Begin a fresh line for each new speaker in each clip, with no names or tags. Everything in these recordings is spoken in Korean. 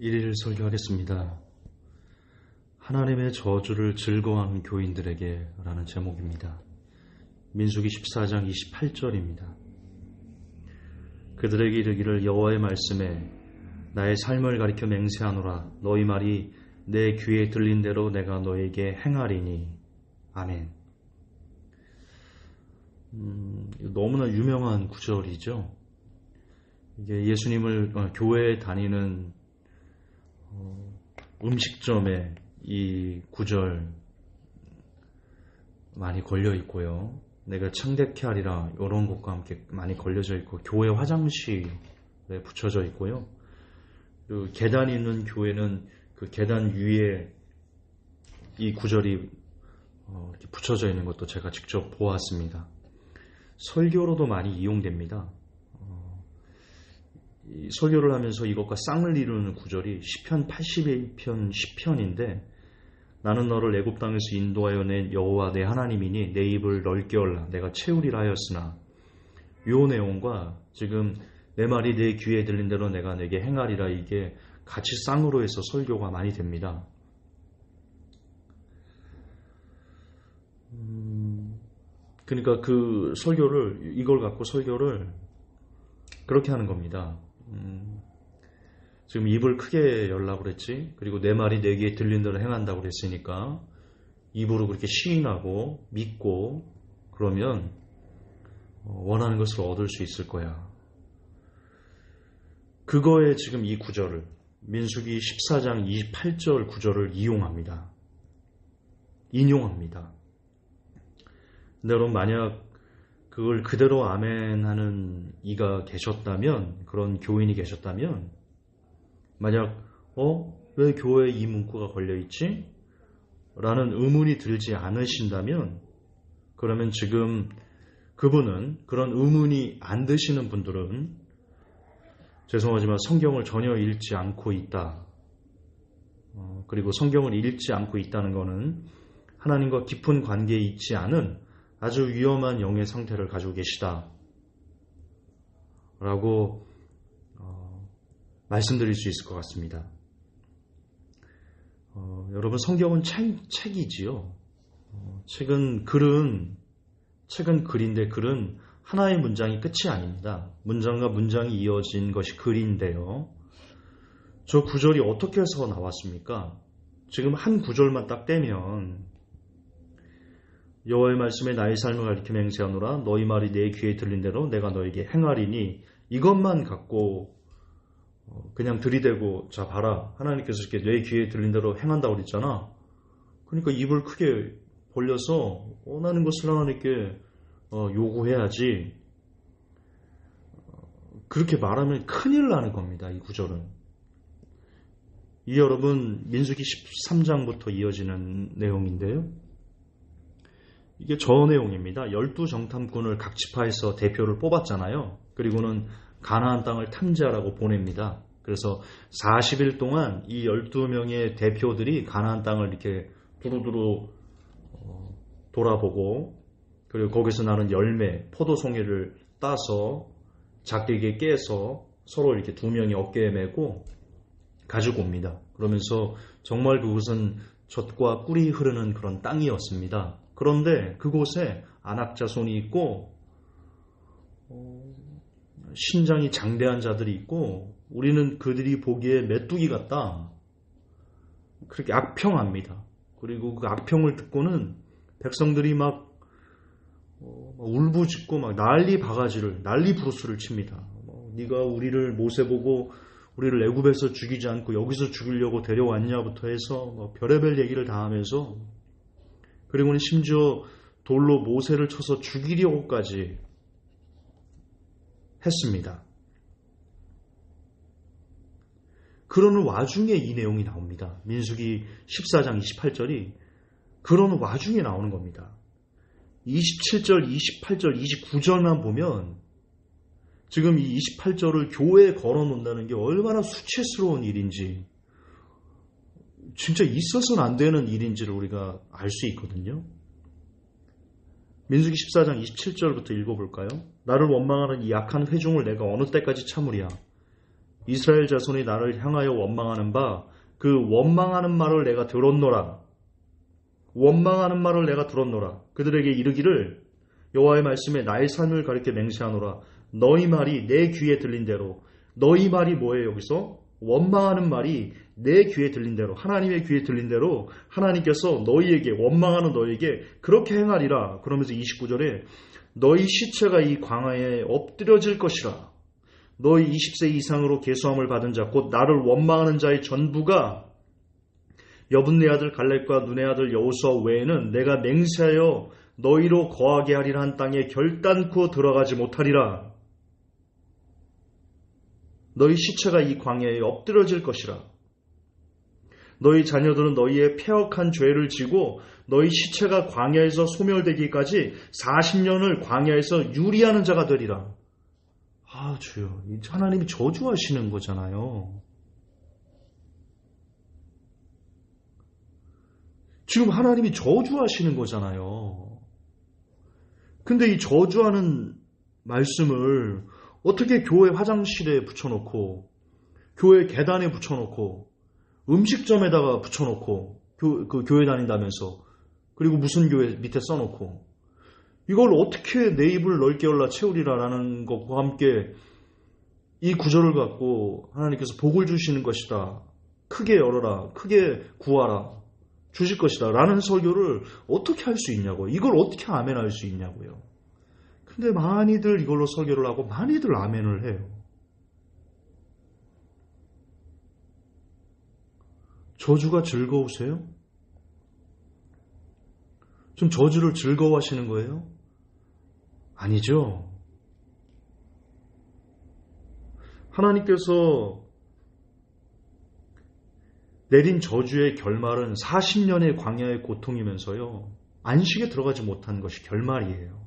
1일 설교하겠습니다. 하나님의 저주를 즐거워하는 교인들에게 라는 제목입니다. 민수기 14장 28절입니다. 그들에게 이르기를 여호와의 말씀에 나의 삶을 가리켜 맹세하노라. 너희 말이 내 귀에 들린 대로 내가 너에게 행하리니. 아멘. 너무나 유명한 구절이죠. 이게 예수님을 교회에 다니는 음식점에 이 구절 많이 걸려 있고요. 내가 창대케 하리라 이런 것과 함께 많이 걸려져 있고, 교회 화장실에 붙여져 있고요. 그 계단이 있는 교회는 그 계단 위에 이 구절이 이렇게 붙여져 있는 것도 제가 직접 보았습니다. 설교로도 많이 이용됩니다. 이 설교를 하면서 이것과 쌍을 이루는 구절이 시편 81편 10편인데, 나는 너를 애굽 땅에서 인도하여 낸 여호와 내 하나님이니 내 입을 넓게 열라 내가 채우리라 하였으나, 이 내용과 지금 내 말이 내 귀에 들린 대로 내가 내게 행하리라, 이게 같이 쌍으로 해서 설교가 많이 됩니다. 그러니까 그 설교를, 이걸 갖고 설교를 그렇게 하는 겁니다. 지금 입을 크게 열라고 그랬지, 그리고 내 말이 내 귀에 들린 대로 행한다고 그랬으니까 입으로 그렇게 시인하고 믿고 그러면 원하는 것을 얻을 수 있을 거야. 그거에 지금 이 구절을, 민수기 14장 28절 구절을 이용합니다. 인용합니다. 근데 여러분, 만약 그걸 그대로 아멘하는 이가 계셨다면, 그런 교인이 계셨다면, 만약 왜 교회에 이 문구가 걸려있지? 라는 의문이 들지 않으신다면, 그러면 지금 그분은, 그런 의문이 안 드시는 분들은 죄송하지만 성경을 전혀 읽지 않고 있다. 그리고 성경을 읽지 않고 있다는 것은 하나님과 깊은 관계에 있지 않은 아주 위험한 영의 상태를 가지고 계시다 라고 말씀드릴 수 있을 것 같습니다. 여러분, 성경은 책이지요. 책은 글인데, 글은 하나의 문장이 끝이 아닙니다. 문장과 문장이 이어진 것이 글인데요. 저 구절이 어떻게 해서 나왔습니까? 지금 한 구절만 딱 떼면 여호와의 말씀에 나의 삶을 가리켜 맹세하노라. 너희 말이 내 귀에 들린 대로 내가 너에게 행하리니. 이것만 갖고 그냥 들이대고, 자 봐라, 하나님께서 이렇게 내 귀에 들린 대로 행한다고 그랬잖아. 그러니까 입을 크게 벌려서 원하는 것을 하나님께 요구해야지. 그렇게 말하면 큰일 나는 겁니다. 이 구절은. 이 여러분, 민수기 13장부터 이어지는 내용인데요. 이게 저 내용입니다. 12정탐꾼을 각 지파에서 대표를 뽑았잖아요. 그리고는 가나안 땅을 탐지하라고 보냅니다. 그래서 40일 동안 이 12명의 대표들이 가나안 땅을 이렇게 두루두루 돌아보고, 그리고 거기서 나는 열매, 포도송이를 따서 작게 깨서 서로 이렇게 두 명이 어깨에 메고 가지고 옵니다. 그러면서 정말 그곳은 젖과 꿀이 흐르는 그런 땅이었습니다. 그런데 그곳에 안악자손이 있고 신장이 장대한 자들이 있고, 우리는 그들이 보기에 메뚜기 같다, 그렇게 악평합니다. 그리고 그 악평을 듣고는 백성들이 막 울부짖고 막 난리 부르스를 칩니다. 네가 우리를 모세 보고 우리를 애굽에서 죽이지 않고 여기서 죽이려고 데려왔냐부터 해서 별의별 얘기를 다 하면서, 그리고는 심지어 돌로 모세를 쳐서 죽이려고까지 했습니다. 그러는 와중에 이 내용이 나옵니다. 민수기 14장 28절이 그러는 와중에 나오는 겁니다. 27절, 28절, 29절만 보면 지금 이 28절을 교회에 걸어놓는다는 게 얼마나 수치스러운 일인지, 진짜 있어서는 안 되는 일인지를 우리가 알 수 있거든요. 민수기 14장 27절부터 읽어볼까요? 나를 원망하는 이 약한 회중을 내가 어느 때까지 참으랴. 이스라엘 자손이 나를 향하여 원망하는 바 그 원망하는 말을 내가 들었노라. 원망하는 말을 내가 들었노라. 그들에게 이르기를 여호와의 말씀에 나의 삶을 가리켜 맹세하노라. 너희 말이 내 귀에 들린 대로. 너희 말이 뭐예요 여기서? 원망하는 말이 내 귀에 들린 대로, 하나님의 귀에 들린 대로 하나님께서 너희에게, 원망하는 너희에게 그렇게 행하리라. 그러면서 29절에 너희 시체가 이 광야에 엎드려질 것이라. 너희 20세 이상으로 계수함을 받은 자, 곧 나를 원망하는 자의 전부가 여분네 아들 갈렙과 눈의 아들 여호수아 외에는 내가 맹세하여 너희로 거하게 하리라 한 땅에 결단코 들어가지 못하리라. 너희 시체가 이 광야에 엎드려질 것이라. 너희 자녀들은 너희의 패역한 죄를 지고 너희 시체가 광야에서 소멸되기까지 40년을 광야에서 유리하는 자가 되리라. 아, 주여, 하나님이 저주하시는 거잖아요. 지금 하나님이 저주하시는 거잖아요. 근데 이 저주하는 말씀을 어떻게 교회 화장실에 붙여놓고, 교회 계단에 붙여놓고, 음식점에다가 붙여놓고, 교회 다닌다면서, 그리고 무슨 교회 밑에 써놓고, 이걸 어떻게 내 입을 넓게 열라 채우리라라는 것과 함께 이 구절을 갖고 하나님께서 복을 주시는 것이다. 크게 열어라. 크게 구하라. 주실 것이다. 라는 설교를 어떻게 할 수 있냐고요. 이걸 어떻게 아멘할 수 있냐고요. 근데 많이들 이걸로 설교를 하고 많이들 아멘을 해요. 저주가 즐거우세요? 좀 저주를 즐거워하시는 거예요? 아니죠. 하나님께서 내린 저주의 결말은 40년의 광야의 고통이면서요, 안식에 들어가지 못한 것이 결말이에요.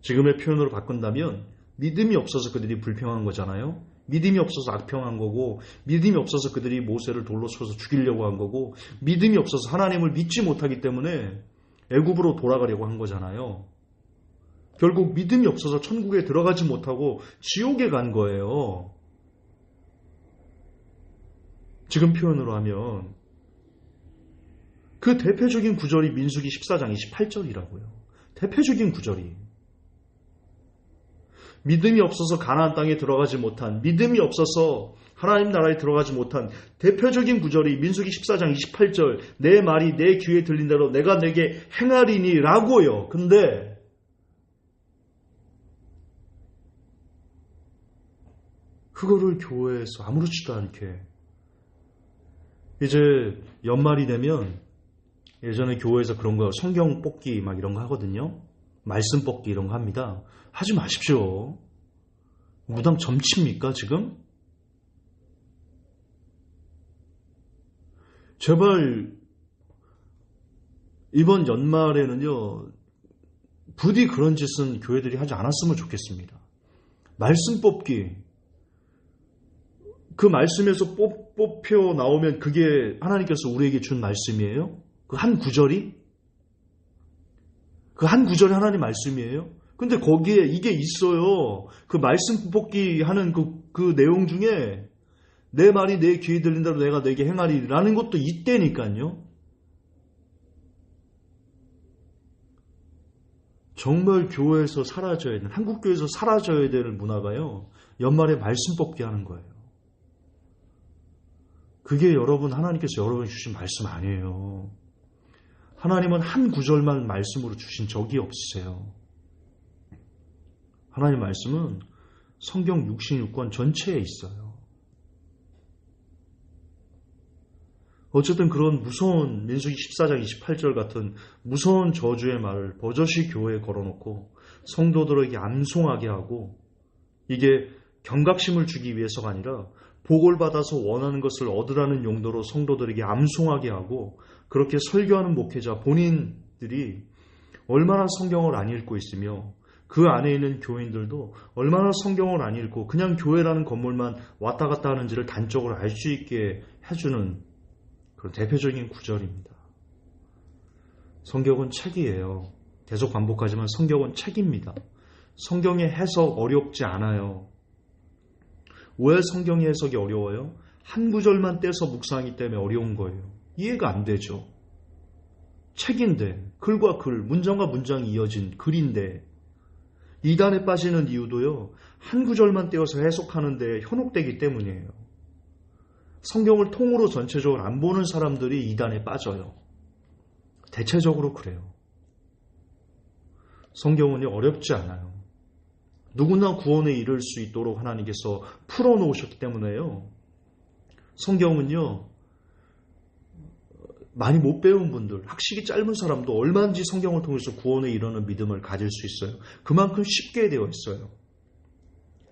지금의 표현으로 바꾼다면 믿음이 없어서 그들이 불평한 거잖아요. 믿음이 없어서 악평한 거고, 믿음이 없어서 그들이 모세를 돌로 쳐서 죽이려고 한 거고, 믿음이 없어서 하나님을 믿지 못하기 때문에 애굽으로 돌아가려고 한 거잖아요. 결국 믿음이 없어서 천국에 들어가지 못하고 지옥에 간 거예요. 지금 표현으로 하면 그 대표적인 구절이 민수기 14장 28절이라고요. 대표적인 구절이. 믿음이 없어서 가나안 땅에 들어가지 못한, 믿음이 없어서 하나님 나라에 들어가지 못한 대표적인 구절이 민수기 14장 28절, 내 말이 내 귀에 들린 대로 내가 내게 행하리니 라고요. 근데 그거를 교회에서 아무렇지도 않게, 이제 연말이 되면 예전에 교회에서 그런 거 성경 뽑기 막 이런 거 하거든요. 말씀 뽑기 이런 거 합니다. 하지 마십시오. 무당 점칩니까 지금? 제발 이번 연말에는요, 부디 그런 짓은 교회들이 하지 않았으면 좋겠습니다. 말씀 뽑기, 그 말씀에서 뽑혀 나오면 그게 하나님께서 우리에게 준 말씀이에요? 그 한 구절이? 그 한 구절이 하나님 말씀이에요? 근데 거기에 이게 있어요. 그 말씀 뽑기 하는 그 내용 중에 내 말이 내 귀에 들린 대로 내가 내게 행하리라는 것도 있다니까요. 정말 교회에서 사라져야 되는, 한국교회에서 사라져야 될 문화가요, 연말에 말씀 뽑기 하는 거예요. 그게 여러분, 하나님께서 여러분이 주신 말씀 아니에요. 하나님은 한 구절만 말씀으로 주신 적이 없으세요. 하나님 말씀은 성경 66권 전체에 있어요. 어쨌든 그런 무서운 민수기 14장 28절 같은 무서운 저주의 말을 버젓이 교회에 걸어놓고 성도들에게 암송하게 하고, 이게 경각심을 주기 위해서가 아니라 복을 받아서 원하는 것을 얻으라는 용도로 성도들에게 암송하게 하고, 그렇게 설교하는 목회자 본인들이 얼마나 성경을 안 읽고 있으며 그 안에 있는 교인들도 얼마나 성경을 안 읽고 그냥 교회라는 건물만 왔다 갔다 하는지를 단적으로 알 수 있게 해주는 그런 대표적인 구절입니다. 성경은 책이에요. 계속 반복하지만 성경은 책입니다. 성경의 해석 어렵지 않아요. 왜 성경 해석이 어려워요? 한 구절만 떼서 묵상하기 때문에 어려운 거예요. 이해가 안 되죠. 책인데, 글과 글, 문장과 문장이 이어진 글인데, 이단에 빠지는 이유도요, 한 구절만 떼어서 해석하는데 현혹되기 때문이에요. 성경을 통으로 전체적으로 안 보는 사람들이 이단에 빠져요. 대체적으로 그래요. 성경은 어렵지 않아요. 누구나 구원에 이를 수 있도록 하나님께서 풀어놓으셨기 때문에요. 성경은요, 많이 못 배운 분들, 학식이 짧은 사람도 얼마든지 성경을 통해서 구원에 이르는 믿음을 가질 수 있어요. 그만큼 쉽게 되어 있어요.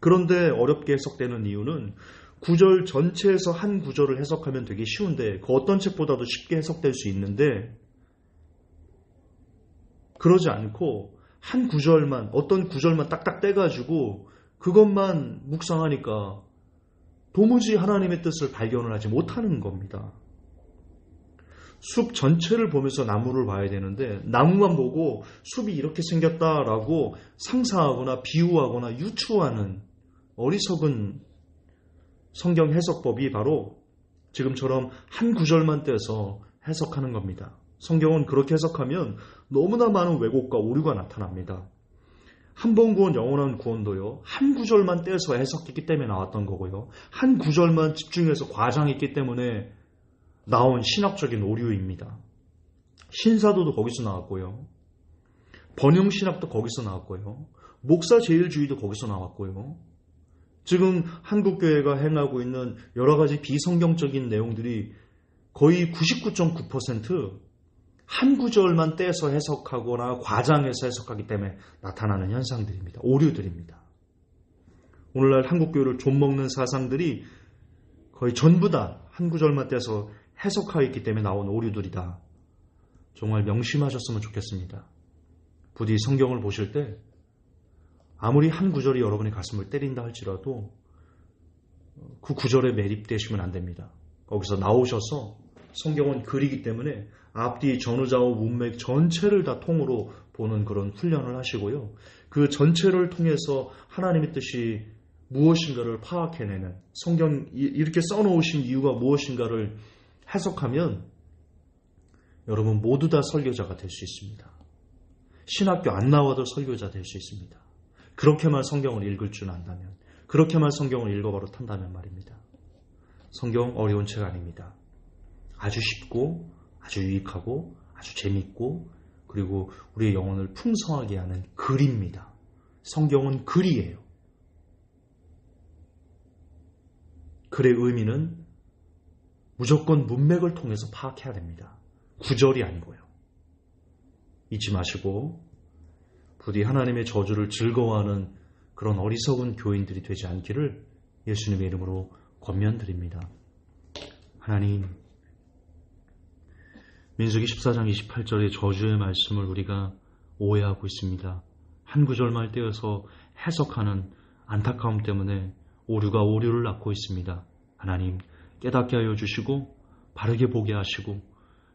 그런데 어렵게 해석되는 이유는 구절 전체에서 한 구절을 해석하면 되게 쉬운데 그 어떤 책보다도 쉽게 해석될 수 있는데 그러지 않고 한 구절만, 어떤 구절만 딱딱 떼가지고 그것만 묵상하니까 도무지 하나님의 뜻을 발견을 하지 못하는 겁니다. 숲 전체를 보면서 나무를 봐야 되는데 나무만 보고 숲이 이렇게 생겼다라고 상상하거나 비유하거나 유추하는 어리석은 성경 해석법이 바로 지금처럼 한 구절만 떼서 해석하는 겁니다. 성경은 그렇게 해석하면 너무나 많은 왜곡과 오류가 나타납니다. 한 번 구원, 영원한 구원도요, 한 구절만 떼서 해석했기 때문에 나왔던 거고요. 한 구절만 집중해서 과장했기 때문에 나온 신학적인 오류입니다. 신사도도 거기서 나왔고요. 번영신학도 거기서 나왔고요. 목사제일주의도 거기서 나왔고요. 지금 한국교회가 행하고 있는 여러 가지 비성경적인 내용들이 거의 99.9% 한 구절만 떼서 해석하거나 과장해서 해석하기 때문에 나타나는 현상들입니다. 오류들입니다. 오늘날 한국교회를 좀먹는 사상들이 거의 전부 다 한 구절만 떼서 해석하고 있기 때문에 나온 오류들이다. 정말 명심하셨으면 좋겠습니다. 부디 성경을 보실 때 아무리 한 구절이 여러분의 가슴을 때린다 할지라도 그 구절에 매립되시면 안 됩니다. 거기서 나오셔서 성경은 글이기 때문에 앞뒤 전후좌우 문맥 전체를 다 통으로 보는 그런 훈련을 하시고요. 그 전체를 통해서 하나님의 뜻이 무엇인가를 파악해내는, 성경 이렇게 써놓으신 이유가 무엇인가를 해석하면 여러분 모두 다 설교자가 될 수 있습니다. 신학교 안 나와도 설교자 될 수 있습니다. 그렇게만 성경을 읽을 줄 안다면, 그렇게만 성경을 읽어버릇한다면 말입니다. 성경 어려운 책 아닙니다. 아주 쉽고 아주 유익하고 아주 재밌고 그리고 우리의 영혼을 풍성하게 하는 글입니다. 성경은 글이에요. 글의 의미는 무조건 문맥을 통해서 파악해야 됩니다. 구절이 아니고요. 잊지 마시고 부디 하나님의 저주를 즐거워하는 그런 어리석은 교인들이 되지 않기를 예수님의 이름으로 권면드립니다. 하나님, 민수기 14장 28절의 저주의 말씀을 우리가 오해하고 있습니다. 한 구절만 떼어서 해석하는 안타까움 때문에 오류가 오류를 낳고 있습니다. 하나님, 깨닫게 하여 주시고 바르게 보게 하시고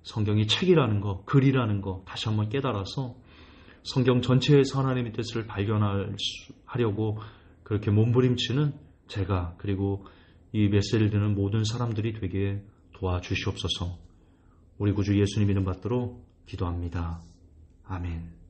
성경이 책이라는 거, 글이라는 거 다시 한번 깨달아서 성경 전체에서 하나님의 뜻을 발견하려고 그렇게 몸부림치는 제가 그리고 이 메시지를 듣는 모든 사람들이 되게 도와주시옵소서. 우리 구주 예수님 이름 받들어 기도합니다. 아멘.